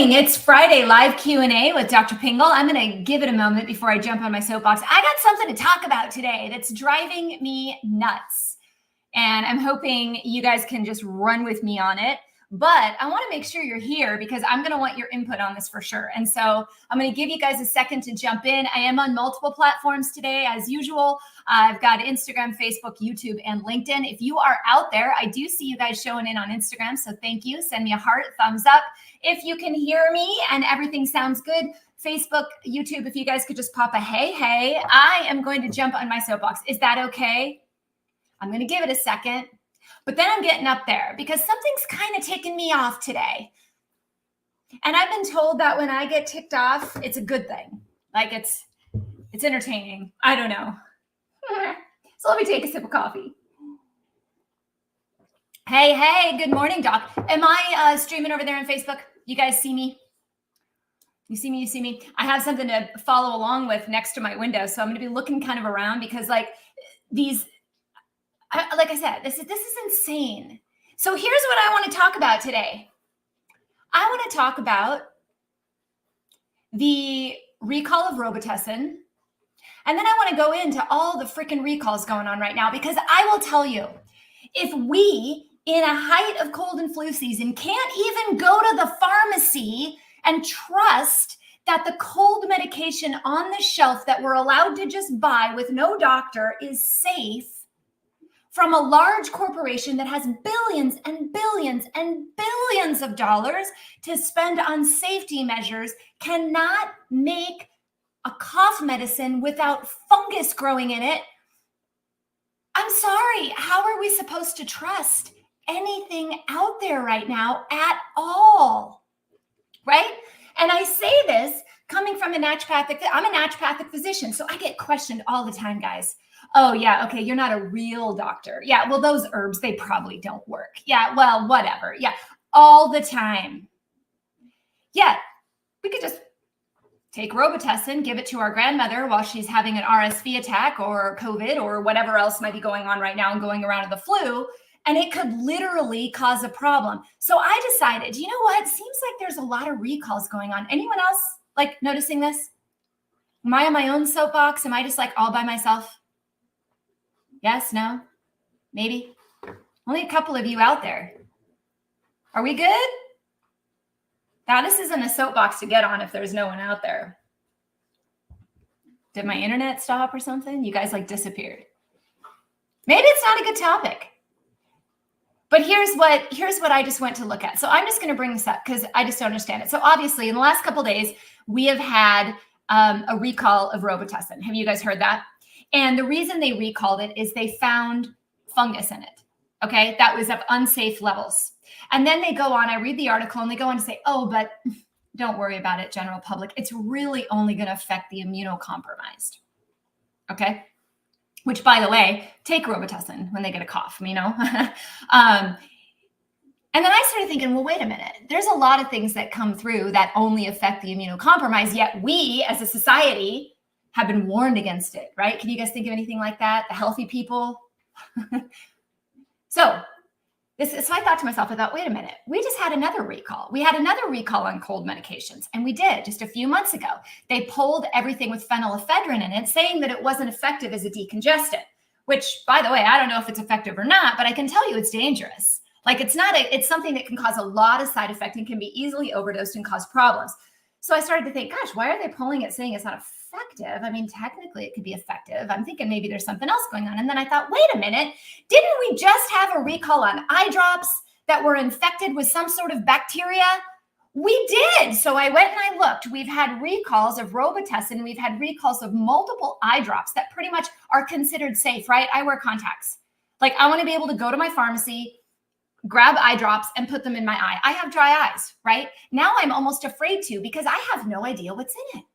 morning. It's Friday live Q&A with Dr. Pingel. I'm going to give it a moment before I jump on my soapbox. I got something to talk about today that's driving me nuts. And I'm hoping you guys can just run with me on it. But I want to make sure you're here because I'm going to want your input on this for sure. And so I'm going to give you guys a second to jump in. I am on multiple platforms today, as usual. I've got Instagram, Facebook, YouTube, and LinkedIn. If you are out there, I do see you guys showing in on Instagram. So thank you. Send me a heart, thumbs up. If you can hear me and everything sounds good, Facebook, YouTube, if you guys could just pop a hey, I am going to jump on my soapbox. Is that okay? I'm going to give it a second. But then I'm getting up there because something's kind of taking me off today. And I've been told that when I get ticked off, it's a good thing. Like it's entertaining. I don't know. So let me take a sip of coffee. Hey, good morning, Doc. Am I streaming over there on Facebook? You guys see me? You see me? I have something to follow along with next to my window. So I'm going to be looking kind of around because like I said, this is insane. So here's what I want to talk about today. I want to talk about the recall of Robitussin. And then I want to go into all the freaking recalls going on right now, because I will tell you, if we in a height of cold and flu season can't even go to the pharmacy and trust that the cold medication on the shelf that we're allowed to just buy with no doctor is safe from a large corporation that has billions and billions and billions of dollars to spend on safety measures, cannot make a cough medicine without fungus growing in it. I'm sorry, how are we supposed to trust anything out there right now at all? Right? And I say this coming from I'm a naturopathic physician, so I get questioned all the time, guys. Oh, yeah, okay, you're not a real doctor. Yeah, well, those herbs, they probably don't work. Yeah, well, whatever. Yeah, all the time. Yeah, we could just take Robitussin, give it to our grandmother while she's having an RSV attack or COVID or whatever else might be going on right now and going around in the flu, and it could literally cause a problem. So I decided, you know what? Seems like there's a lot of recalls going on. Anyone else like noticing this? Am I on my own soapbox? Am I just like all by myself? Yes, no, maybe. Only a couple of you out there. Are we good? Now, this isn't a soapbox to get on if there's no one out there. Did my internet stop or something? You guys like disappeared. Maybe it's not a good topic. But here's what I just went to look at. So I'm just going to bring this up because I just don't understand it. So obviously, in the last couple of days, we have had a recall of Robitussin. Have you guys heard that? And the reason they recalled it is they found fungus in it. Okay, that was of unsafe levels. And then they go on, I read the article and they go on to say, oh, but don't worry about it, general public. It's really only going to affect the immunocompromised. Okay, which, by the way, take Robitussin when they get a cough, you know. And then I started thinking, well, wait a minute. There's a lot of things that come through that only affect the immunocompromised, yet we as a society have been warned against it, right? Can you guys think of anything like that? The healthy people? So I thought to myself, wait a minute, we just had another recall. We had another recall on cold medications, and we did just a few months ago. They pulled everything with phenylephrine in it, saying that it wasn't effective as a decongestant, which, by the way, I don't know if it's effective or not, but I can tell you it's dangerous. Like it's something that can cause a lot of side effect and can be easily overdosed and cause problems. So I started to think, gosh, why are they pulling it saying it's not effective? I mean, technically it could be effective. I'm thinking maybe there's something else going on. And then I thought, wait a minute, didn't we just have a recall on eye drops that were infected with some sort of bacteria? We did. So I went and I looked. We've had recalls of Robitussin. We've had recalls of multiple eye drops that pretty much are considered safe, right? I wear contacts. Like I want to be able to go to my pharmacy, grab eye drops and put them in my eye. I have dry eyes, right? Now I'm almost afraid to because I have no idea what's in it,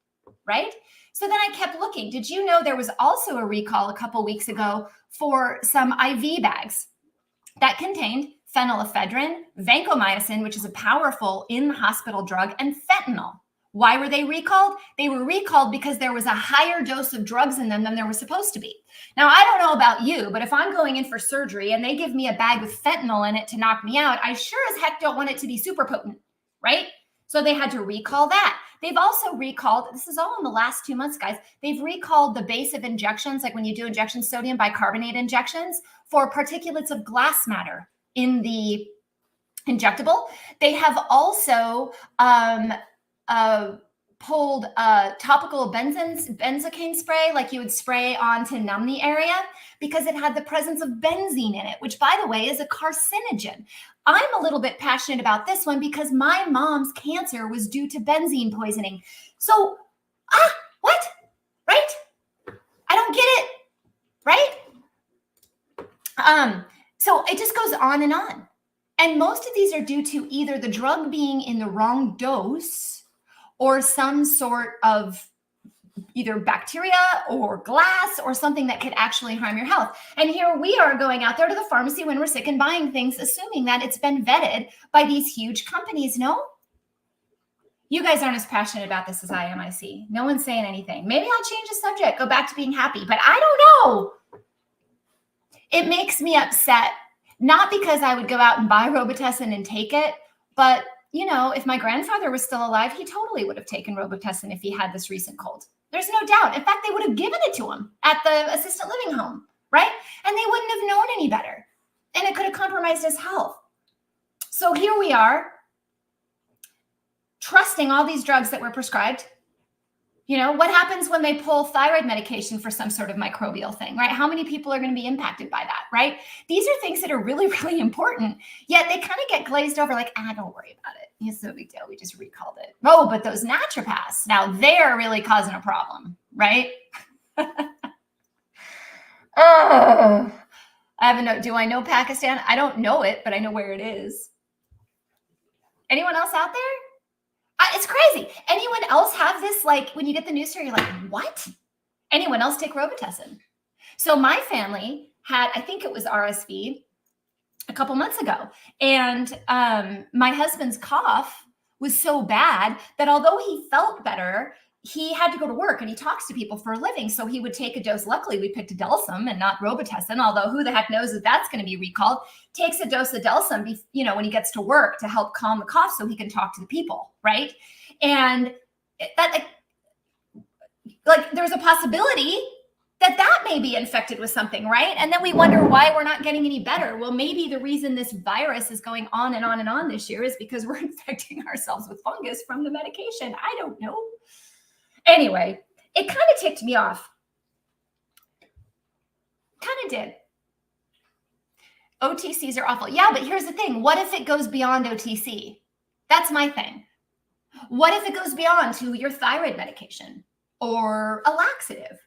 right? So then I kept looking. Did you know there was also a recall a couple weeks ago for some IV bags that contained phenylephrine, vancomycin, which is a powerful in-hospital drug, and fentanyl? Why were they recalled? They were recalled because there was a higher dose of drugs in them than there was supposed to be. Now, I don't know about you, but if I'm going in for surgery and they give me a bag with fentanyl in it to knock me out, I sure as heck don't want it to be super potent, right? So they had to recall that. They've also recalled, this is all in the last 2 months, guys. They've recalled the base of injections, like when you do injection sodium bicarbonate injections for particulates of glass matter in the injectable. They have also pulled topical benzocaine spray, like you would spray on to numb the area, because it had the presence of benzene in it, which, by the way, is a carcinogen. I'm a little bit passionate about this one because my mom's cancer was due to benzene poisoning. So, what? Right? I don't get it. Right? So it just goes on and on. And most of these are due to either the drug being in the wrong dose or some sort of either bacteria or glass or something that could actually harm your health. And here we are going out there to the pharmacy when we're sick and buying things, assuming that it's been vetted by these huge companies. No? You guys aren't as passionate about this as I am, I see. No one's saying anything. Maybe I'll change the subject, go back to being happy, but I don't know. It makes me upset. Not because I would go out and buy Robitussin and take it, but, you know, if my grandfather was still alive, he totally would have taken Robitussin if he had this recent cold. There's no doubt. In fact, they would have given it to him at the assisted living home, right? And they wouldn't have known any better. And it could have compromised his health. So here we are, trusting all these drugs that were prescribed. You know, what happens when they pull thyroid medication for some sort of microbial thing, right? How many people are going to be impacted by that, right? These are things that are really, really important, yet they kind of get glazed over like, don't worry about it. It's no big deal. We just recalled it. Oh, but those naturopaths, now they're really causing a problem, right? Oh, I have a note. Do I know Pakistan? I don't know it, but I know where it is. Anyone else out there? It's crazy. Anyone else have this? Like when you get the news story, you're like, what? Anyone else take Robitussin? So my family had, I think it was RSV a couple months ago. And my husband's cough was so bad that although he felt better, he had to go to work and he talks to people for a living. So he would take a dose. Luckily, we picked a Delsum and not Robitussin, although who the heck knows that that's going to be recalled. Takes a dose of Delsum, you know, when he gets to work to help calm the cough so he can talk to the people, right? And that, like there's a possibility that may be infected with something, right? And then we wonder why we're not getting any better. Well, maybe the reason this virus is going on and on and on this year is because we're infecting ourselves with fungus from the medication. I don't know. Anyway, it kind of ticked me off. Kind of did. OTCs are awful. Yeah, but here's the thing. What if it goes beyond OTC? That's my thing. What if it goes beyond to your thyroid medication or a laxative?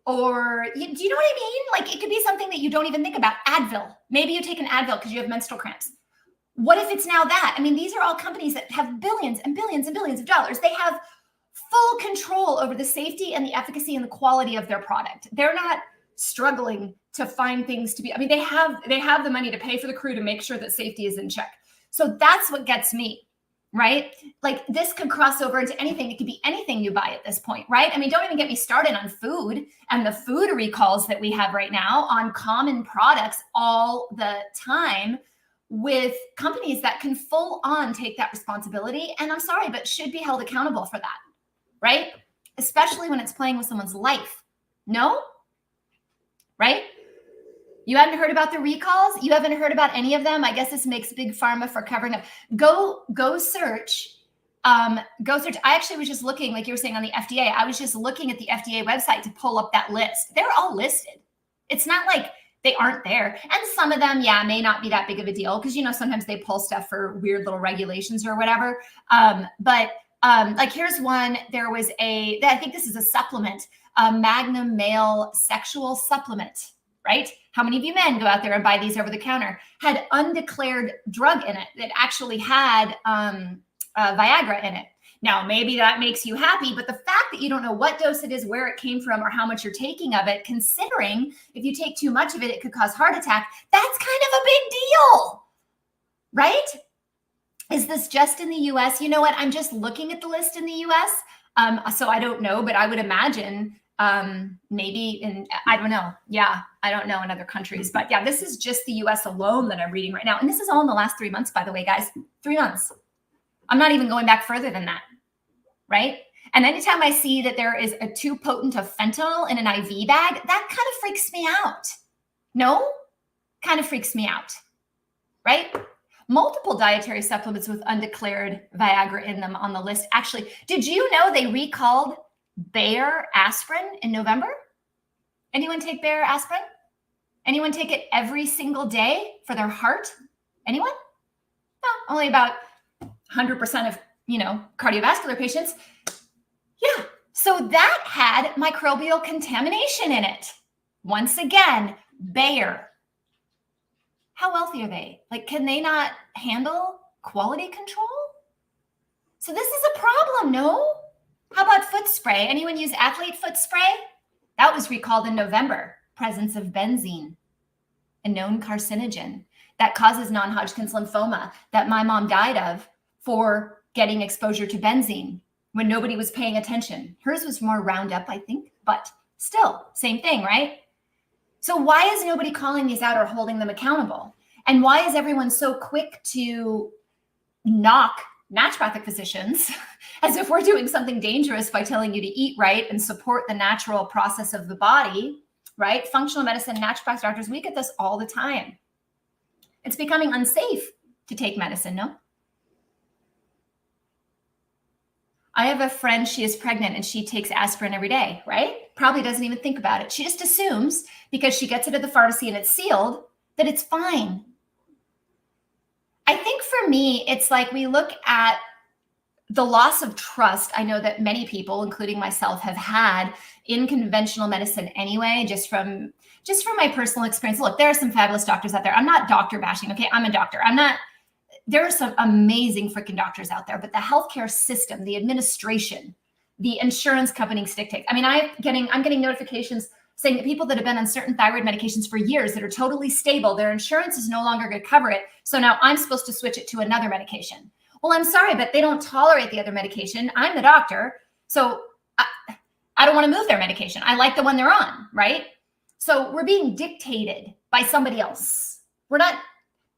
Or, do you know what I mean? Like it could be something that you don't even think about. Advil. Maybe you take an Advil because you have menstrual cramps. What if it's now that? I mean, these are all companies that have billions and billions and billions of dollars. They have full control over the safety and the efficacy and the quality of their product. They're not struggling to find things to be, I mean, they have the money to pay for the crew to make sure that safety is in check. So that's what gets me, right? Like this could cross over into anything. It could be anything you buy at this point, right? I mean, don't even get me started on food and the food recalls that we have right now on common products all the time with companies that can full on take that responsibility. And I'm sorry, but should be held accountable for that. Right? Especially when it's playing with someone's life. No? Right? You haven't heard about the recalls? You haven't heard about any of them? I guess this makes big pharma for covering up. Go search. Go search. I actually was just looking, like you were saying on the FDA, I was just looking at the FDA website to pull up that list. They're all listed. It's not like they aren't there. And some of them, yeah, may not be that big of a deal because, you know, sometimes they pull stuff for weird little regulations or whatever. But like here's one, there was I think this is a supplement, a Magnum male sexual supplement, right? How many of you men go out there and buy these over the counter? Had undeclared drug in it that actually had Viagra in it. Now, maybe that makes you happy, but the fact that you don't know what dose it is, where it came from, or how much you're taking of it, considering if you take too much of it, it could cause heart attack. That's kind of a big deal, right? Is this just in the US? You know what? I'm just looking at the list in the US. So I don't know, but I would imagine maybe I don't know. Yeah, I don't know in other countries. But yeah, this is just the US alone that I'm reading right now. And this is all in the last 3 months, by the way, guys. 3 months. I'm not even going back further than that, right? And anytime I see that there is a too potent of fentanyl in an IV bag, that kind of freaks me out. No? Kind of freaks me out, right? Multiple dietary supplements with undeclared Viagra in them on the list. Actually, did you know they recalled Bayer aspirin in November? Anyone take Bayer aspirin? Anyone take it every single day for their heart? Anyone? No, only about 100% of, cardiovascular patients. Yeah, so that had microbial contamination in it. Once again, Bayer. How wealthy are they? Like, can they not handle quality control? So this is a problem, no? How about foot spray? Anyone use athlete foot spray? That was recalled in November. Presence of benzene, a known carcinogen that causes non-Hodgkin's lymphoma that my mom died of for getting exposure to benzene when nobody was paying attention. Hers was more Roundup, I think, but still, same thing, right? So why is nobody calling these out or holding them accountable? And why is everyone so quick to knock naturopathic physicians as if we're doing something dangerous by telling you to eat right and support the natural process of the body, right? Functional medicine, naturopathic doctors, we get this all the time. It's becoming unsafe to take medicine, no? I have a friend, she is pregnant and she takes aspirin every day, right? Probably doesn't even think about it. She just assumes because she gets it at the pharmacy and it's sealed that it's fine. I think for me, it's like we look at the loss of trust. I know that many people, including myself, have had in conventional medicine anyway, just from my personal experience. Look, there are some fabulous doctors out there. I'm not doctor bashing, okay? I'm a doctor. There are some amazing freaking doctors out there, but the healthcare system, the administration, the insurance company stick takes. I mean, I'm getting notifications saying that people that have been on certain thyroid medications for years that are totally stable, their insurance is no longer going to cover it. So now I'm supposed to switch it to another medication. Well, I'm sorry, but they don't tolerate the other medication. I'm the doctor. So I don't want to move their medication. I like the one they're on, right? So we're being dictated by somebody else. We're not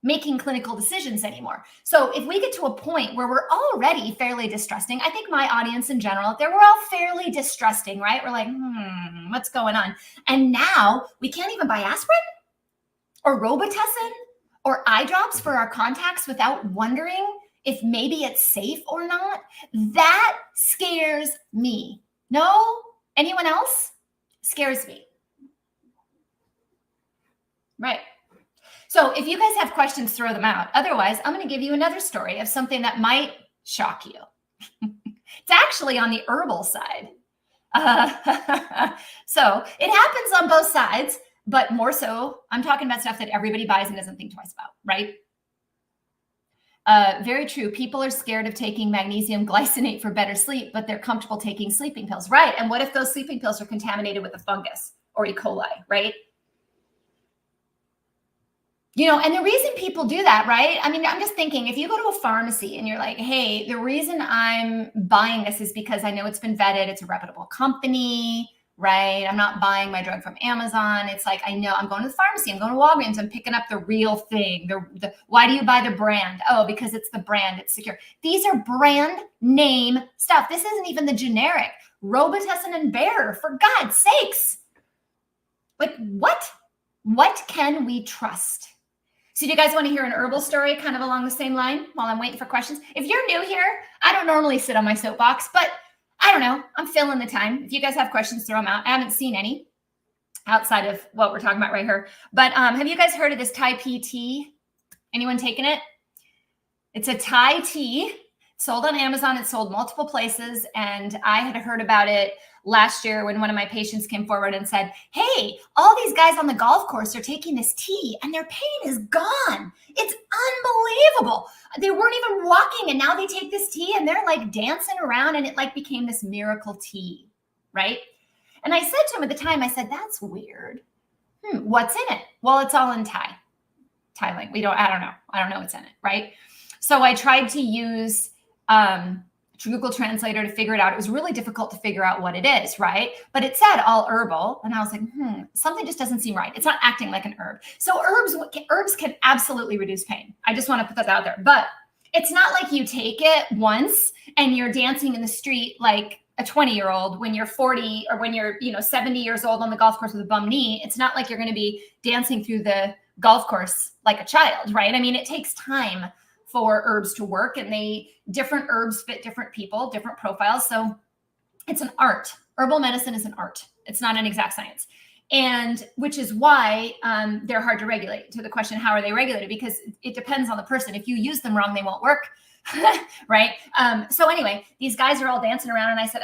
making clinical decisions anymore. So if we get to a point where we're already fairly distrusting, I think my audience in general, we're all fairly distrusting, right? We're like, what's going on? And now we can't even buy aspirin or Robitussin or eye drops for our contacts without wondering if maybe it's safe or not. That scares me. No? Anyone else? Scares me. Right. So if you guys have questions, throw them out. Otherwise, I'm going to give you another story of something that might shock you. It's actually on the herbal side. So it happens on both sides, but more so, I'm talking about stuff that everybody buys and doesn't think twice about, right? Very true. People are scared of taking magnesium glycinate for better sleep, but they're comfortable taking sleeping pills, right? And what if those sleeping pills are contaminated with a fungus or E. coli, right? And the reason people do that, right? I mean, I'm just thinking, if you go to a pharmacy and you're like, hey, the reason I'm buying this is because I know it's been vetted. It's a reputable company, right? I'm not buying my drug from Amazon. It's like, I know I'm going to the pharmacy. I'm going to Walgreens. I'm picking up the real thing. Why do you buy the brand? Oh, because it's the brand. It's secure. These are brand name stuff. This isn't even the generic Robitussin and Bayer, for God's sakes. Like, what? What can we trust? So do you guys want to hear an herbal story kind of along the same line while I'm waiting for questions? If you're new here, I don't normally sit on my soapbox, but I don't know. I'm filling the time. If you guys have questions, throw them out. I haven't seen any outside of what we're talking about right here. But have you guys heard of this Thai pea tea? Anyone taken it? It's a Thai tea sold on Amazon. It's sold multiple places. And I had heard about it last year when one of my patients came forward and said, hey, all these guys on the golf course are taking this tea and their pain is gone. It's unbelievable. They weren't even walking and now they take this tea and they're like dancing around and it like became this miracle tea, right? And I said to him at the time, I said, that's weird. What's in it? Well, it's all in Thai language. I don't know what's in it, right? So I tried to use Google Translator to figure it out. It was really difficult to figure out what it is, right? But it said all herbal. And I was like, something just doesn't seem right. It's not acting like an herb. So herbs can absolutely reduce pain. I just want to put that out there. But it's not like you take it once and you're dancing in the street like a 20-year-old when you're 40 or when you're, 70 years old on the golf course with a bum knee. It's not like you're going to be dancing through the golf course like a child, right? I mean, it takes time for herbs to work, and different herbs fit different people, different profiles. So it's an art. Herbal medicine is an art. It's not an exact science. And which is why they're hard to regulate. To the question, how are they regulated? Because it depends on the person. If you use them wrong, they won't work. Right. So anyway, these guys are all dancing around, and I said,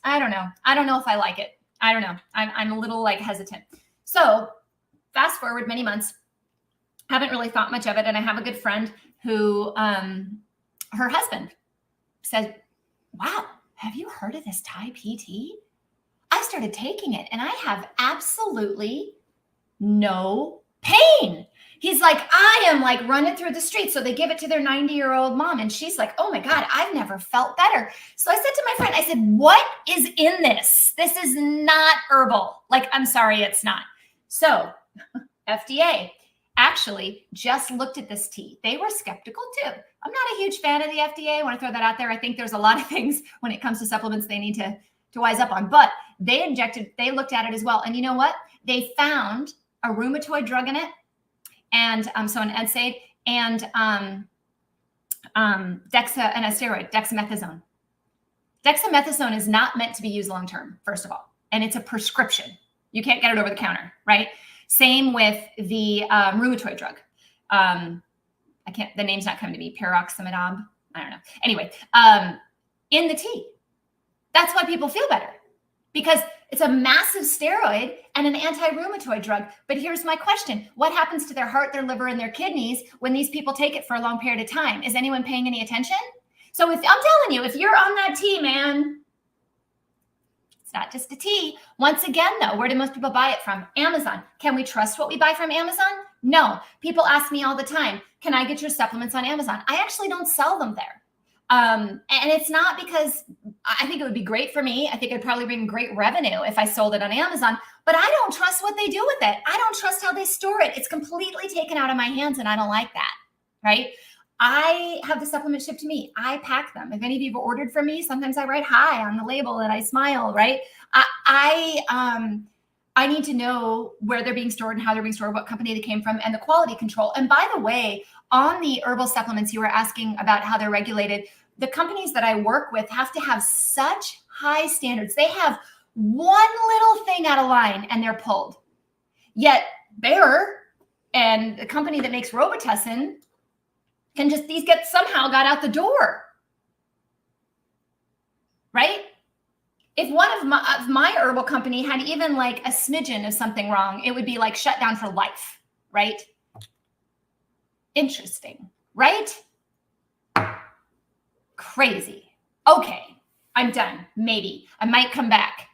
I don't know. I don't know if I like it. I don't know. I'm a little like hesitant. So fast forward many months, haven't really thought much of it. And I have a good friend who, her husband said, wow, have you heard of this Thai PT? I started taking it and I have absolutely no pain. He's like, I am like running through the street. So they give it to their 90-year-old mom. And she's like, oh my God, I've never felt better. So I said to my friend, I said, what is in this? This is not herbal. Like, I'm sorry, it's not. So FDA actually just looked at this tea. They were skeptical too. I'm not a huge fan of the FDA. I want to throw that out there. I think there's a lot of things when it comes to supplements they need to wise up on, but they looked at it as well. And you know what? They found a rheumatoid drug in it. And so an NSAID and a steroid, dexamethasone. Dexamethasone is not meant to be used long-term, first of all. And it's a prescription. You can't get it over the counter, right? Same with the rheumatoid drug. The name's not coming to me, peroximidab. I don't know. Anyway, in the tea. That's why people feel better, because it's a massive steroid and an anti-rheumatoid drug. But here's my question. What happens to their heart, their liver, and their kidneys when these people take it for a long period of time? Is anyone paying any attention? So I'm telling you, if you're on that tea, man, it's not just a tea. Once again, though, where do most people buy it from? Amazon. Can we trust what we buy from Amazon? No. People ask me all the time, can I get your supplements on Amazon? I actually don't sell them there. And it's not because I think it would be great for me. I think it'd probably bring great revenue if I sold it on Amazon, but I don't trust what they do with it. I don't trust how they store it. It's completely taken out of my hands, and I don't like that, right? I have the supplement shipped to me. I pack them. If any of you have ordered from me, sometimes I write hi on the label and I smile, right? I need to know where they're being stored and how they're being stored, what company they came from, and the quality control. And by the way, on the herbal supplements, you were asking about how they're regulated. The companies that I work with have to have such high standards. They have one little thing out of line and they're pulled. Yet Bayer and the company that makes Robitussin somehow got out the door, right? If one of my herbal company had even like a smidgen of something wrong, it would be like shut down for life, right? Interesting, right? Crazy. Okay, I'm done. Maybe I might come back,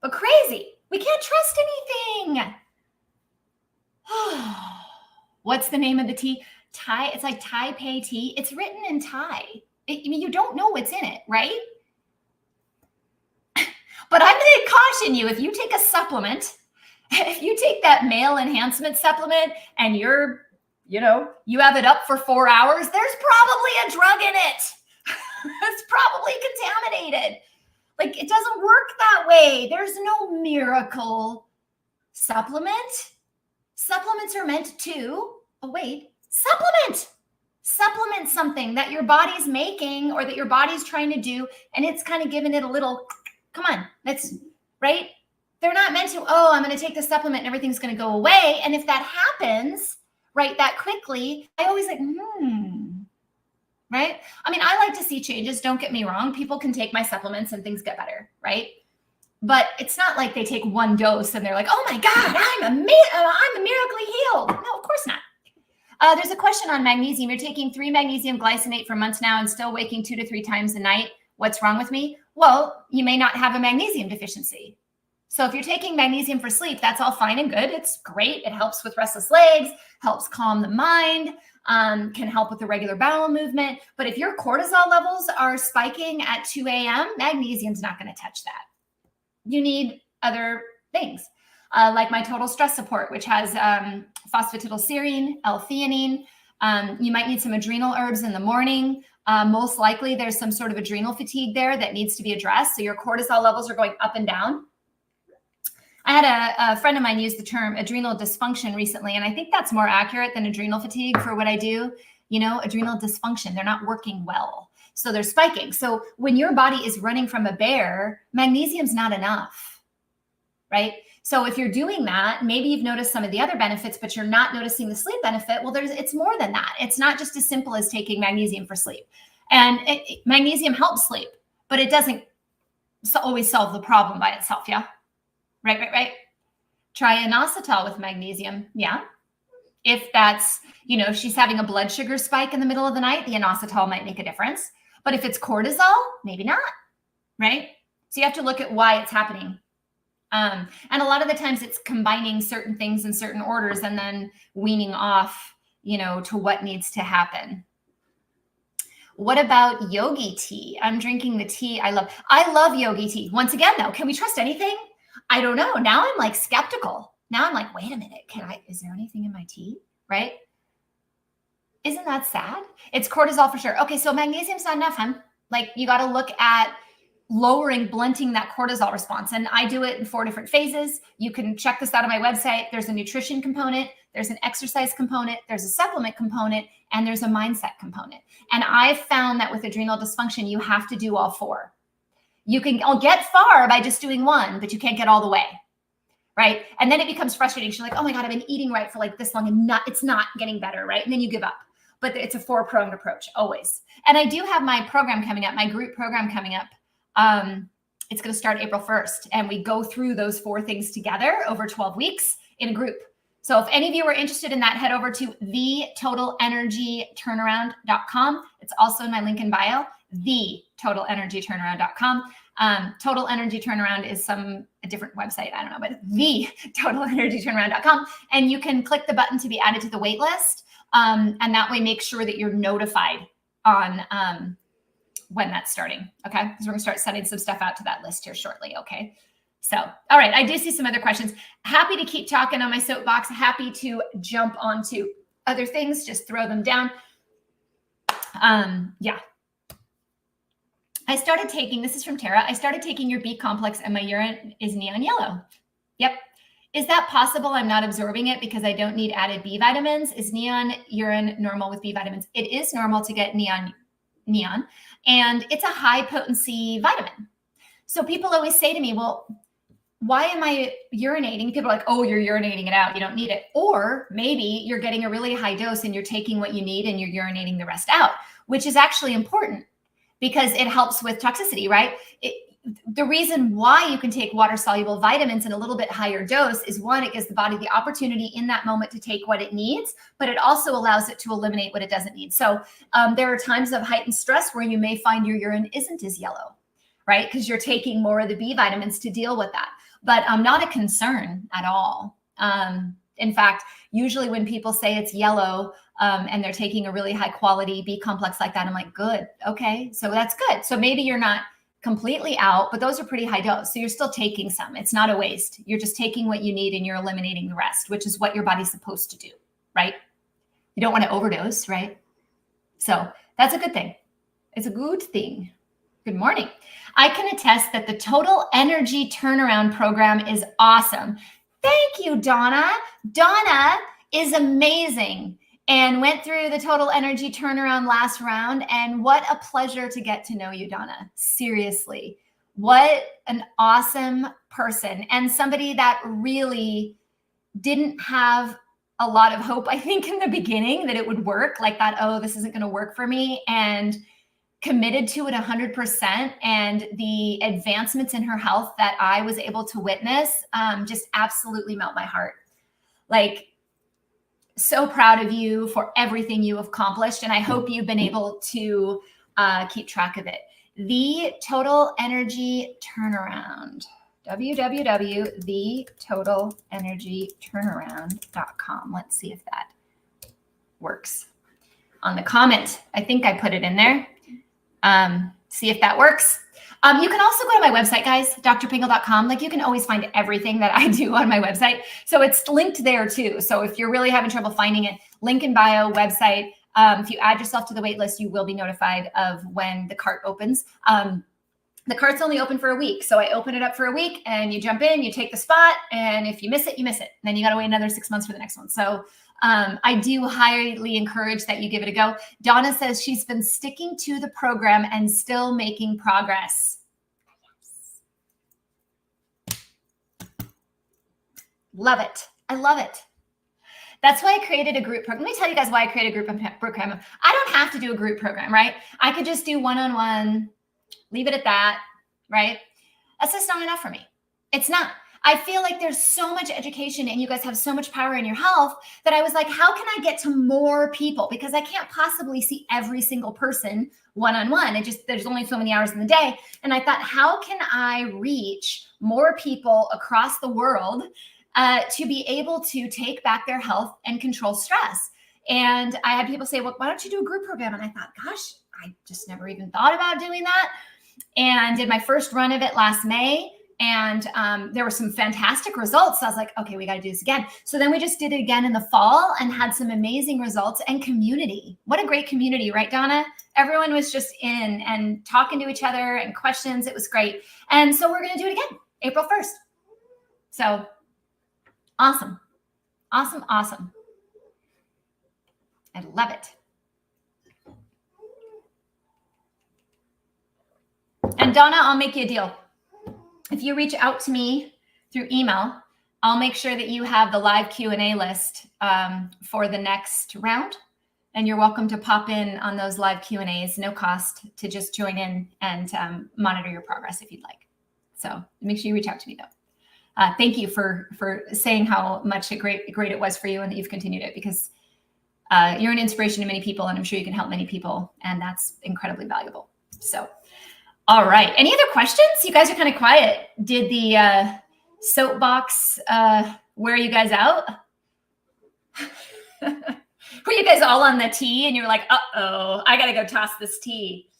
but crazy. We can't trust anything. What's the name of the tea? Thai. It's like Thai Pei tea. It's written in Thai. You don't know what's in it, right? But I'm going to caution you, if you take a supplement, if you take that male enhancement supplement and you have it up for 4 hours, there's probably a drug in it. It's probably contaminated. Like, it doesn't work that way. There's no miracle supplement. Supplements are meant to, supplement something that your body's making or that your body's trying to do. And it's kind of giving it a little, come on, that's right. They're not meant to, I'm going to take the supplement and everything's going to go away. And if that happens, right, that quickly, I always like, right? I mean, I like to see changes. Don't get me wrong. People can take my supplements and things get better, right? But it's not like they take one dose and they're like, oh my God, I'm miraculously healed. No, of course not. There's a question on magnesium. You're taking 3 magnesium glycinate for months now and still waking 2 to 3 times a night. What's wrong with me? Well, you may not have a magnesium deficiency. So if you're taking magnesium for sleep, that's all fine and good. It's great. It helps with restless legs, helps calm the mind, can help with irregular bowel movement. But if your cortisol levels are spiking at 2 a.m., magnesium's not going to touch that. You need other things, like my total stress support, which has phosphatidylserine, L-theanine, You might need some adrenal herbs in the morning. Most likely there's some sort of adrenal fatigue there that needs to be addressed. So your cortisol levels are going up and down. I had a friend of mine use the term adrenal dysfunction recently, and I think that's more accurate than adrenal fatigue for what I do. Adrenal dysfunction, they're not working well. So they're spiking. So when your body is running from a bear, magnesium's not enough, right? So if you're doing that, maybe you've noticed some of the other benefits, but you're not noticing the sleep benefit. Well, it's more than that. It's not just as simple as taking magnesium for sleep. And magnesium helps sleep, but it doesn't always solve the problem by itself, yeah? Right. Try inositol with magnesium, yeah. If that's, if she's having a blood sugar spike in the middle of the night, the inositol might make a difference. But if it's cortisol, maybe not, right? So you have to look at why it's happening. And a lot of the times it's combining certain things in certain orders and then weaning off, to what needs to happen. What about yogi tea? I'm drinking the tea I love yogi tea. Once again, though, can we trust anything? I don't know. Now I'm like skeptical. Now I'm like, wait a minute. Is there anything in my tea? Right? Isn't that sad? It's cortisol for sure. Okay. So magnesium's not enough, huh? Like you got to look at blunting that cortisol response. And I do it in 4 different phases. You can check this out on my website. There's a nutrition component. There's an exercise component. There's a supplement component, and there's a mindset component. And I've found that with adrenal dysfunction, you have to do all 4. You can get far by just doing one, but you can't get all the way, right? And then it becomes frustrating. She's like, oh my God, I've been eating right for like this long and it's not getting better, right? And then you give up. But it's a 4-pronged approach, always. And I do have my program coming up, my group program coming up. It's going to start April 1st. And we go through those 4 things together over 12 weeks in a group. So if any of you are interested in that, head over to thetotalenergyturnaround.com. It's also in my link in bio, thetotalenergyturnaround.com. Total Energy Turnaround is a different website. I don't know, but thetotalenergyturnaround.com. And you can click the button to be added to the wait list. And that way make sure that you're notified on when that's starting. Okay. Because we're going to start sending some stuff out to that list here shortly. Okay. So, all right. I do see some other questions. Happy to keep talking on my soapbox. Happy to jump onto other things. Just throw them down. Yeah. This is from Tara. I started taking your B complex and my urine is neon yellow. Yep. Is that possible? I'm not absorbing it because I don't need added B vitamins. Is neon urine normal with B vitamins? It is normal to get neon, and it's a high potency vitamin. So people always say to me, well, why am I urinating? People are like, oh, you're urinating it out. You don't need it. Or maybe you're getting a really high dose and you're taking what you need and you're urinating the rest out, which is actually important because it helps with toxicity, right? The reason why you can take water-soluble vitamins in a little bit higher dose is, one, it gives the body the opportunity in that moment to take what it needs, but it also allows it to eliminate what it doesn't need. So there are times of heightened stress where you may find your urine isn't as yellow, right? Because you're taking more of the B vitamins to deal with that. But not a concern at all. In fact, usually when people say it's yellow and they're taking a really high quality B complex like that, I'm like, good. Okay, so that's good. So maybe you're not completely out, but those are pretty high dose. So you're still taking some. It's not a waste. You're just taking what you need and you're eliminating the rest, which is what your body's supposed to do, right? You don't want to overdose, right? So that's a good thing. It's a good thing. Good morning. I can attest that the Total Energy Turnaround program is awesome. Thank you, Donna. Donna is amazing and went through the Total Energy Turnaround last round. And what a pleasure to get to know you, Donna. Seriously, what an awesome person and somebody that really didn't have a lot of hope, I think, in the beginning that it would work, like that, oh, this isn't going to work for me, and committed to it 100%. And the advancements in her health that I was able to witness just absolutely melt my heart. Like, so proud of you for everything you have accomplished. And I hope you've been able to keep track of it. The Total Energy Turnaround, www.thetotalenergyturnaround.com. Let's see if that works. On the comment, I think I put it in there. See if that works. You can also go to my website, guys, drpingel.com. Like, you can always find everything that I do on my website. So it's linked there too. So if you're really having trouble finding it, link in bio, website. If you add yourself to the wait list, you will be notified of when the cart opens. The cart's only open for a week. So I open it up for a week and you jump in, you take the spot. And if you miss it, you miss it. And then you got to wait another 6 months for the next one. So I do highly encourage that you give it a go. Donna says she's been sticking to the program and still making progress. Love it. I love it. That's why I created a group program. Let me tell you guys why I created a group program. I don't have to do a group program, right? I could just do one-on-one, leave it at that, right? That's just not enough for me. It's not. I feel like there's so much education and you guys have so much power in your health that I was like, how can I get to more people? Because I can't possibly see every single person one-on-one. There's only so many hours in the day. And I thought, how can I reach more people across the world to be able to take back their health and control stress? And I had people say, well, why don't you do a group program? And I thought, gosh, I just never even thought about doing that. And did my first run of it last May. And there were some fantastic results. So I was like, okay, we got to do this again. So then we just did it again in the fall and had some amazing results and community. What a great community, right, Donna? Everyone was just in and talking to each other and questions. It was great. And so we're going to do it again, April 1st. So awesome. Awesome. Awesome. I love it. And Donna, I'll make you a deal. If you reach out to me through email, I'll make sure that you have the live Q&A list for the next round. And you're welcome to pop in on those live Q&As, no cost, to just join in and monitor your progress if you'd like. So make sure you reach out to me though. Thank you for saying how much great it was for you and that you've continued it, because you're an inspiration to many people and I'm sure you can help many people, and that's incredibly valuable. So, all right. Any other questions? You guys are kind of quiet. Did the soapbox wear you guys out? Were you guys all on the tea and you were like, uh-oh, I got to go toss this tea?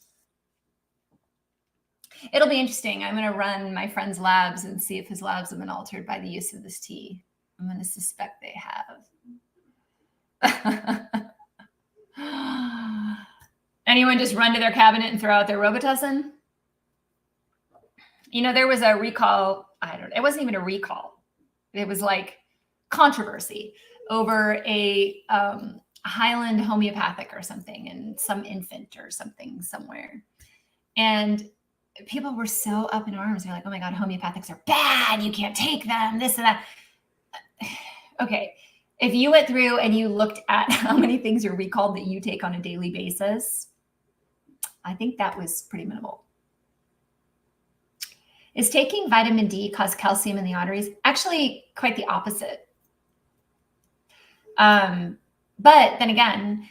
It'll be interesting. I'm going to run my friend's labs and see if his labs have been altered by the use of this tea. I'm going to suspect they have. Anyone just run to their cabinet and throw out their Robitussin? You know, there was a recall. It wasn't even a recall. It was like controversy over a Highland homeopathic or something, and some infant or something somewhere. And people were so up in arms. They're like, oh my God, homeopathics are bad. You can't take them, this and that. Okay. If you went through and you looked at how many things are recalled that you take on a daily basis, I think that was pretty minimal. Is taking vitamin D cause calcium in the arteries? Actually, quite the opposite. But then again,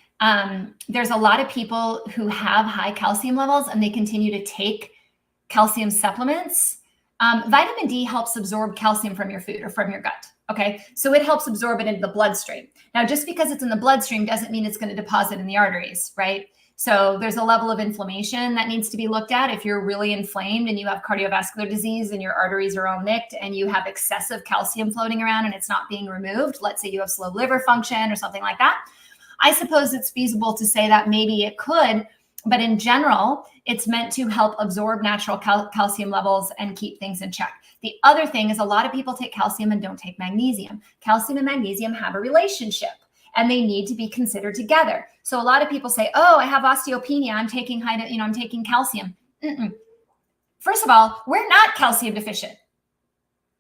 there's a lot of people who have high calcium levels and they continue to take calcium supplements. Vitamin D helps absorb calcium from your food or from your gut. Okay, so it helps absorb it into the bloodstream. Now, just because it's in the bloodstream doesn't mean it's going to deposit in the arteries, right? So there's a level of inflammation that needs to be looked at. If you're really inflamed and you have cardiovascular disease and your arteries are all nicked and you have excessive calcium floating around and it's not being removed, let's say you have slow liver function or something like that, I suppose it's feasible to say that maybe it could, but in general, it's meant to help absorb natural calcium levels and keep things in check. The other thing is a lot of people take calcium and don't take magnesium. Calcium and magnesium have a relationship and they need to be considered together. So a lot of people say, oh, I have osteopenia. I'm taking I'm taking calcium. First of all, we're not calcium deficient.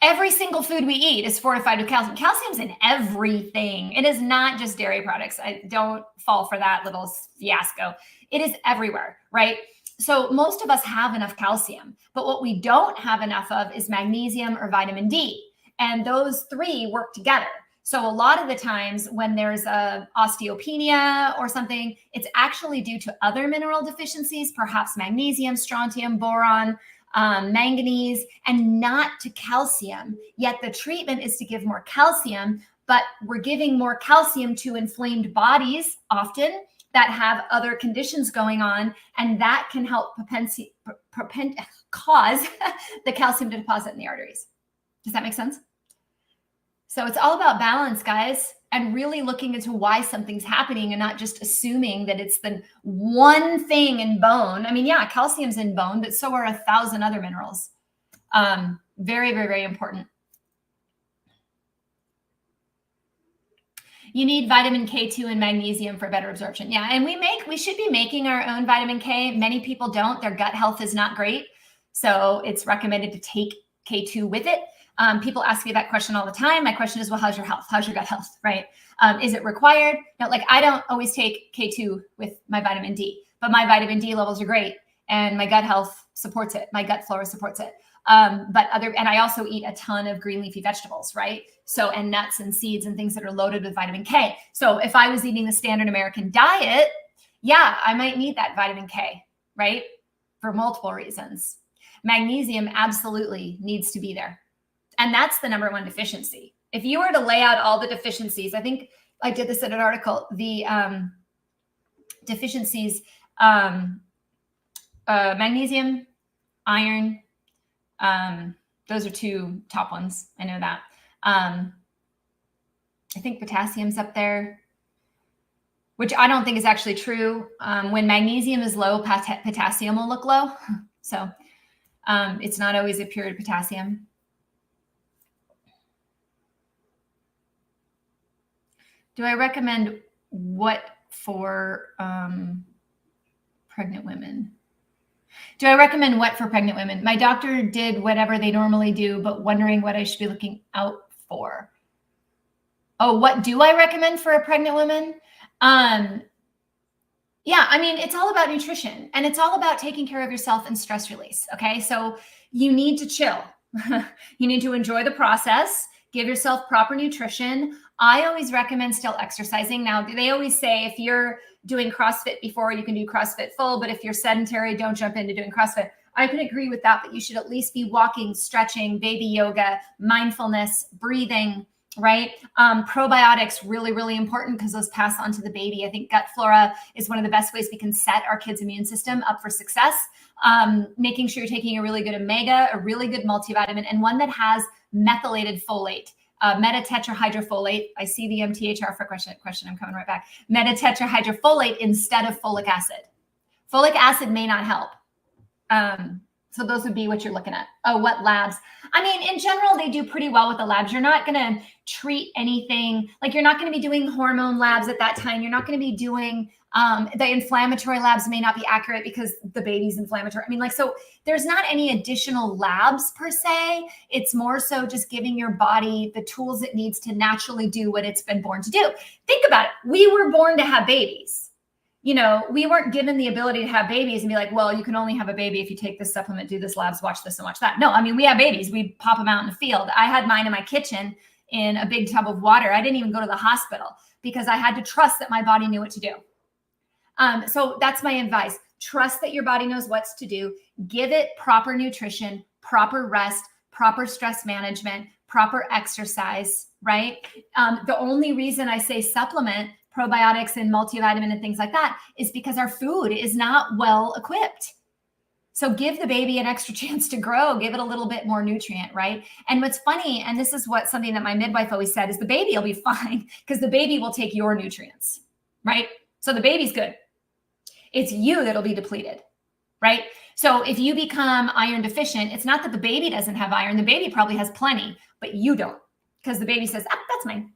Every single food we eat is fortified with calcium. Calcium's in everything. It is not just dairy products. I don't fall for that little fiasco. It is everywhere, right? So most of us have enough calcium, but what we don't have enough of is magnesium or vitamin D. And those three work together. So a lot of the times when there's a osteopenia or something, it's actually due to other mineral deficiencies, perhaps magnesium, strontium, boron, manganese, and not to calcium. Yet the treatment is to give more calcium, but we're giving more calcium to inflamed bodies often that have other conditions going on, and that can help cause the calcium to deposit in the arteries. Does that make sense? So it's all about balance, guys, and really looking into why something's happening and not just assuming that it's the one thing in bone. I mean, yeah, calcium's in bone, but so are 1,000 other minerals. Very, very, very important. You need vitamin K2 and magnesium for better absorption. Yeah, and we should be making our own vitamin K. Many people don't. Their gut health is not great. So it's recommended to take K2 with it. People ask me that question all the time. My question is, well, how's your health? How's your gut health, right? Is it required? No, like I don't always take K2 with my vitamin D, but my vitamin D levels are great and my gut health supports it. My gut flora supports it. And I also eat a ton of green leafy vegetables, right? So, and nuts and seeds and things that are loaded with vitamin K. So if I was eating the standard American diet, yeah, I might need that vitamin K, right? For multiple reasons. Magnesium absolutely needs to be there. And that's the number one deficiency. If you were to lay out all the deficiencies, I think I did this in an article, the deficiencies, magnesium, iron, those are two top ones. I know that. I think potassium's up there, which I don't think is actually true. When magnesium is low, potassium will look low. So it's not always a pure potassium. Do I recommend what for pregnant women? Do I recommend what for pregnant women? My doctor did whatever they normally do, but wondering what I should be looking out for. Oh, what do I recommend for a pregnant woman? Yeah, I mean, it's all about nutrition and it's all about taking care of yourself and stress release. Okay. So you need to chill. You need to enjoy the process, give yourself proper nutrition. I always recommend still exercising. Now, they always say if you're doing CrossFit before, you can do CrossFit full, but if you're sedentary, don't jump into doing CrossFit. I can agree with that, but you should at least be walking, stretching, baby yoga, mindfulness, breathing, right? Probiotics, really, really important because those pass on to the baby. I think gut flora is one of the best ways we can set our kids' immune system up for success. Making sure you're taking a really good omega, a really good multivitamin, and one that has methylated folate. Metatetrahydrofolate. I see the MTHR for question. I'm coming right back. Metatetrahydrofolate instead of folic acid. Folic acid may not help. So those would be what you're looking at. Oh, what labs? I mean, in general, they do pretty well with the labs. You're not going to treat anything. Like you're not going to be doing hormone labs at that time. You're not going to be doing the inflammatory labs may not be accurate because the baby's inflammatory. I mean, like, so there's not any additional labs per se. It's more so just giving your body the tools it needs to naturally do what it's been born to do. Think about it. We were born to have babies. You know, we weren't given the ability to have babies and be like, well, you can only have a baby if you take this supplement, do this labs, watch this and watch that. No, I mean, we have babies. We pop them out in the field. I had mine in my kitchen in a big tub of water. I didn't even go to the hospital because I had to trust that my body knew what to do. So that's my advice. Trust that your body knows what to do. Give it proper nutrition, proper rest, proper stress management, proper exercise, right? The only reason I say supplement probiotics and multivitamin and things like that is because our food is not well equipped. So give the baby an extra chance to grow, give it a little bit more nutrient, right? And what's funny, and this is something that my midwife always said, is the baby will be fine because the baby will take your nutrients, right? So the baby's good. It's you that'll be depleted, right? So if you become iron deficient, it's not that the baby doesn't have iron. The baby probably has plenty, but you don't because the baby says, that's mine.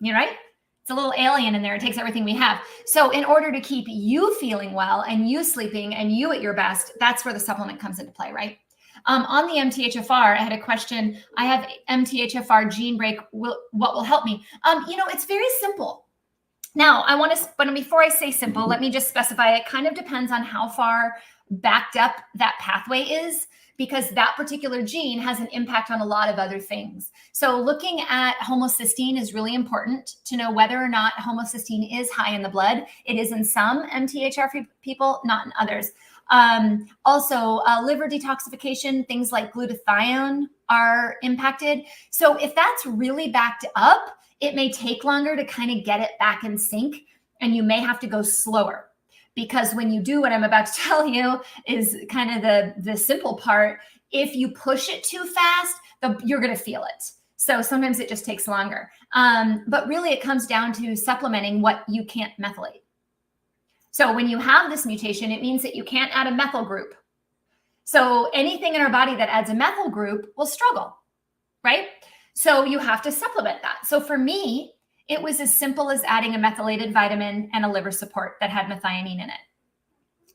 You're right. It's a little alien in there. It takes everything we have. So in order to keep you feeling well and you sleeping and you at your best, that's where the supplement comes into play, right? On the MTHFR, I had a question. I have MTHFR gene break. What will help me? It's very simple. Now, but before I say simple, let me just specify it kind of depends on how far backed up that pathway is, because that particular gene has an impact on a lot of other things. So looking at homocysteine is really important to know whether or not homocysteine is high in the blood. It is in some MTHR people, not in others. Also, liver detoxification, things like glutathione are impacted. So if that's really backed up, it may take longer to kind of get it back in sync. and you may have to go slower, because when you do what I'm about to tell you is kind of the simple part. If you push it too fast, you're going to feel it. So sometimes it just takes longer. But really it comes down to supplementing what you can't methylate. So when you have this mutation, it means that you can't add a methyl group. So anything in our body that adds a methyl group will struggle, right? So you have to supplement that. So for me, it was as simple as adding a methylated vitamin and a liver support that had methionine in it.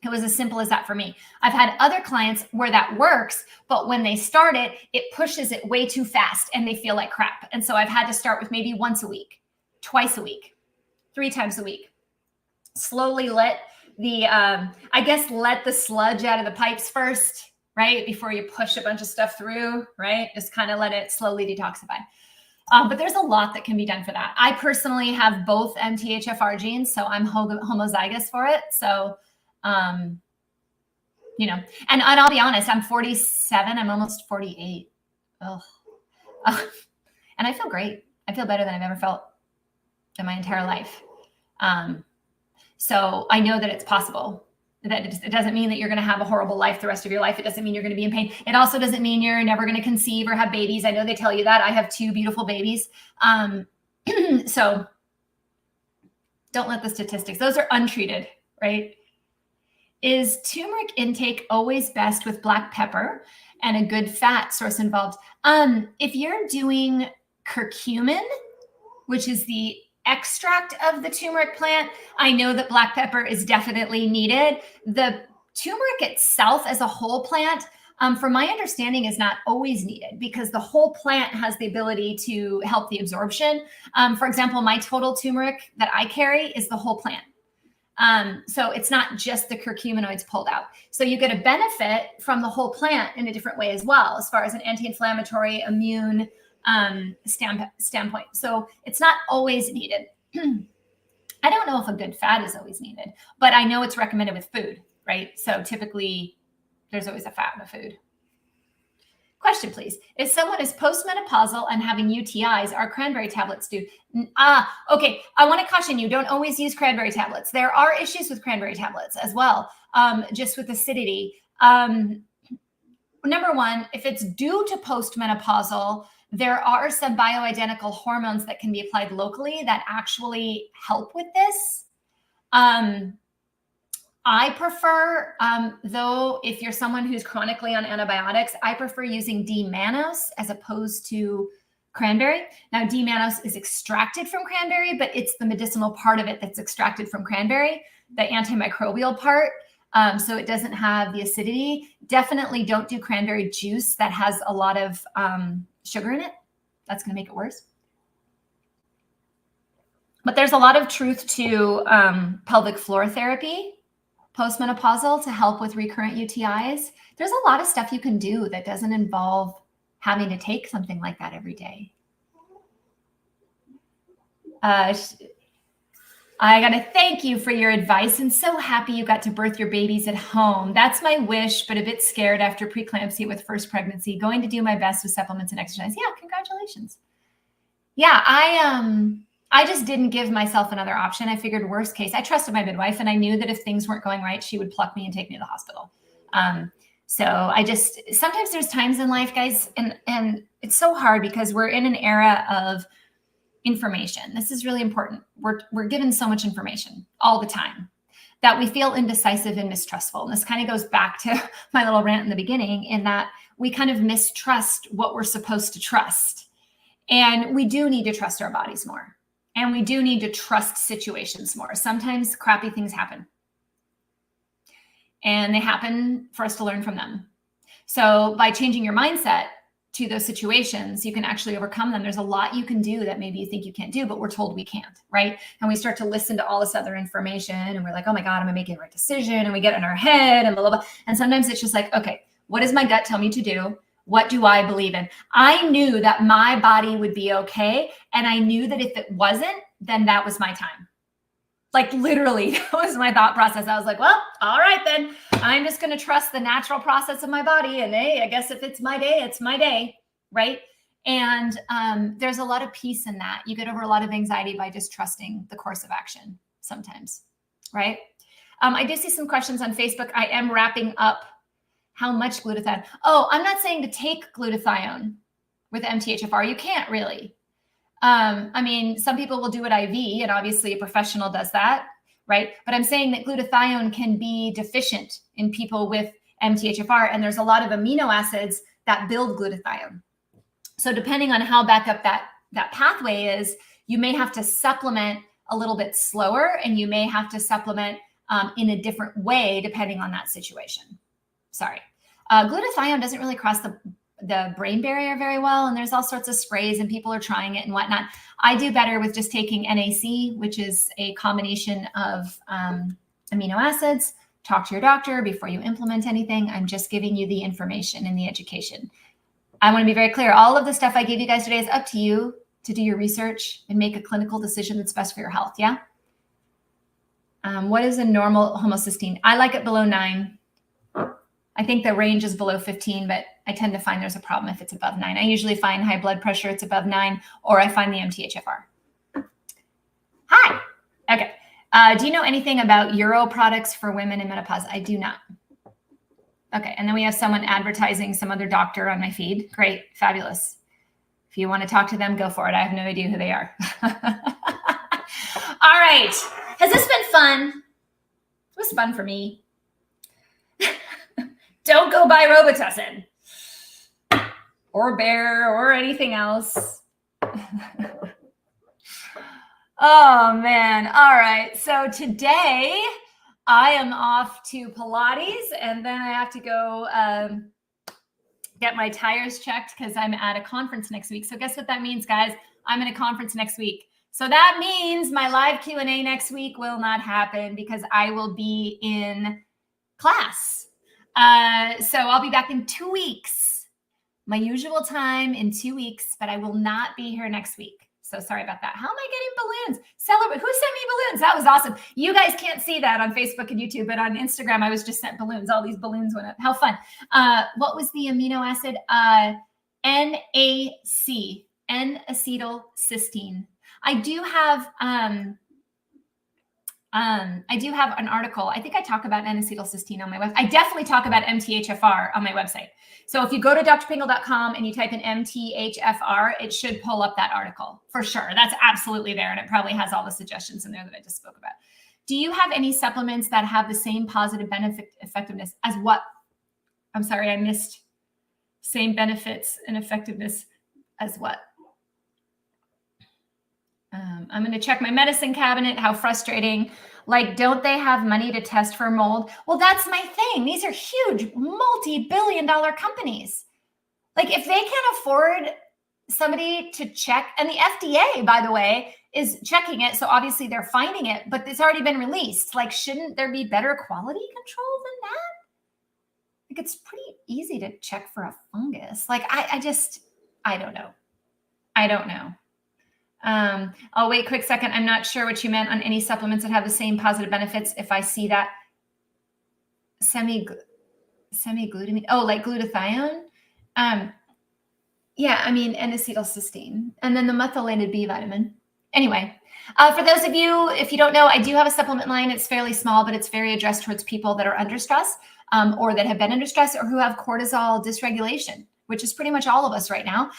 It was as simple as that for me. I've had other clients where that works, but when they start it, it pushes it way too fast and they feel like crap. And so I've had to start with maybe once a week, twice a week, 3 times a week. Slowly let let the sludge out of the pipes first, right? Before you push a bunch of stuff through, right? Just kind of let it slowly detoxify. But there's a lot that can be done for that. I personally have both MTHFR genes, so I'm homozygous for it. So, and I'll be honest, I'm 47. I'm almost 48. Oh, and I feel great. I feel better than I've ever felt in my entire life. So I know that it's possible. That it doesn't mean that you're going to have a horrible life the rest of your life. It doesn't mean you're going to be in pain. It also doesn't mean you're never going to conceive or have babies. I know they tell you that. I have 2 beautiful babies. So don't let the statistics, those are untreated, right? Is turmeric intake always best with black pepper and a good fat source involved? If you're doing curcumin, which is the extract of the turmeric plant, I know that black pepper is definitely needed. The turmeric itself as a whole plant, from my understanding, is not always needed because the whole plant has the ability to help the absorption. For example, my total turmeric that I carry is the whole plant. So it's not just the curcuminoids pulled out. So you get a benefit from the whole plant in a different way as well, as far as an anti-inflammatory, immune standpoint. So it's not always needed. I don't know if a good fat is always needed, but I know it's recommended with food, right? So typically there's always a fat in the food. Question, please. If someone is postmenopausal and having UTIs, are cranberry tablets due? Okay. I want to caution you, don't always use cranberry tablets. There are issues with cranberry tablets as well, just with acidity. Number one, if it's due to postmenopausal, there are some bioidentical hormones that can be applied locally that actually help with this. I prefer, though, if you're someone who's chronically on antibiotics, I prefer using D-mannose as opposed to cranberry. Now, D-mannose is extracted from cranberry, but it's the medicinal part of it that's extracted from cranberry, the antimicrobial part. So it doesn't have the acidity. Definitely don't do cranberry juice that has a lot of sugar in it. That's going to make it worse. But there's a lot of truth to pelvic floor therapy, postmenopausal, to help with recurrent UTIs. There's a lot of stuff you can do that doesn't involve having to take something like that every day. I got to thank you for your advice and so happy you got to birth your babies at home. That's my wish, but a bit scared after preeclampsia with first pregnancy. Going to do my best with supplements and exercise. Yeah, congratulations. Yeah, I just didn't give myself another option. I figured worst case. I trusted my midwife and I knew that if things weren't going right, she would pluck me and take me to the hospital. So I just, sometimes there's times in life, guys, and it's so hard because we're in an era of information. This is really important. We're given so much information all the time that we feel indecisive and mistrustful. And this kind of goes back to my little rant in the beginning, in that we kind of mistrust what we're supposed to trust. And we do need to trust our bodies more. And we do need to trust situations more. Sometimes crappy things happen. And they happen for us to learn from them. So by changing your mindset to those situations, you can actually overcome them. There's a lot you can do that maybe you think you can't do, but we're told we can't, right? And we start to listen to all this other information and we're like, oh my God, am I making the right decision? And we get in our head and blah, blah, blah. And sometimes it's just like, okay, what does my gut tell me to do? What do I believe in? I knew that my body would be okay. And I knew that if it wasn't, then that was my time. Like literally, that was my thought process. I was like, well, all right, then I'm just going to trust the natural process of my body. And hey, I guess if it's my day, it's my day. Right. And there's a lot of peace in that. You get over a lot of anxiety by just trusting the course of action. sometimes, right? I do see some questions on Facebook. I am wrapping up how much glutathione. Oh, I'm not saying to take glutathione with MTHFR. You can't really. I mean, some people will do it IV, and obviously a professional does that, right? But I'm saying that glutathione can be deficient in people with MTHFR, and there's a lot of amino acids that build glutathione. So depending on how back up that pathway is, you may have to supplement a little bit slower, and you may have to supplement in a different way depending on that situation. Sorry. Glutathione doesn't really cross the brain barrier very well, and there's all sorts of sprays and people are trying it and whatnot. I do better with just taking NAC, which is a combination of amino acids. Talk to your doctor before you implement anything. I'm just giving you the information and the education. I want to be very clear. All of the stuff I gave you guys today is up to you to do your research and make a clinical decision that's best for your health. Yeah. What is a normal homocysteine? I like it below 9. I think the range is below 15, but I tend to find there's a problem if it's above 9. I usually find high blood pressure, it's above 9, or I find the MTHFR. Hi. Okay. Do you know anything about Euro products for women in menopause? I do not. Okay. And then we have someone advertising some other doctor on my feed. Great. Fabulous. If you want to talk to them, go for it. I have no idea who they are. All right. Has this been fun? It was fun for me. Don't go buy Robitussin or Bear or anything else. Oh, man. All right. So today I am off to Pilates, and then I have to go get my tires checked because I'm at a conference next week. So guess what that means, guys? I'm in a conference next week. So that means my live Q&A next week will not happen because I will be in class. So I'll be back in 2 weeks, my usual time in 2 weeks, but I will not be here next week. So sorry about that. How am I getting balloons? Celebrate. Who sent me balloons? That was awesome. You guys can't see that on Facebook and YouTube, but on Instagram, I was just sent balloons. All these balloons went up. How fun. What was the amino acid? NAC, N-acetylcysteine. I do have an article. I think I talk about N-acetylcysteine on my website. I definitely talk about MTHFR on my website. So if you go to drpingel.com and you type in MTHFR, it should pull up that article for sure. That's absolutely there. And it probably has all the suggestions in there that I just spoke about. Do you have any supplements that have the same positive benefit effectiveness as what? I'm sorry, I missed. Same benefits and effectiveness as what? I'm going to check my medicine cabinet. How frustrating. Like, don't they have money to test for mold? Well, that's my thing. These are huge, multi-billion-dollar companies. Like, if they can't afford somebody to check, and the FDA, by the way, is checking it. So obviously they're finding it, but it's already been released. Like, shouldn't there be better quality control than that? Like, it's pretty easy to check for a fungus. Like, I don't know. I don't know. Oh, wait, quick second. I'm not sure what you meant on any supplements that have the same positive benefits. If I see that semi-glutamine, oh, like glutathione. Yeah, I mean, N-acetylcysteine, and then the methylated B vitamin. Anyway, for those of you, if you don't know, I do have a supplement line. It's fairly small, but it's very addressed towards people that are under stress, or that have been under stress, or who have cortisol dysregulation, which is pretty much all of us right now.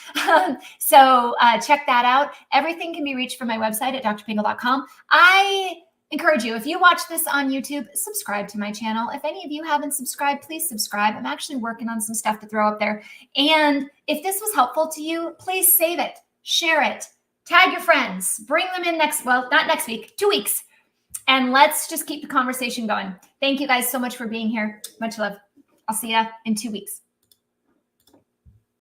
So check that out. Everything can be reached from my website at drpingel.com. I encourage you, if you watch this on YouTube, subscribe to my channel. If any of you haven't subscribed, please subscribe. I'm actually working on some stuff to throw up there. And if this was helpful to you, please save it, share it, tag your friends, bring them in not next week, 2 weeks. And let's just keep the conversation going. Thank you guys so much for being here. Much love. I'll see you in 2 weeks.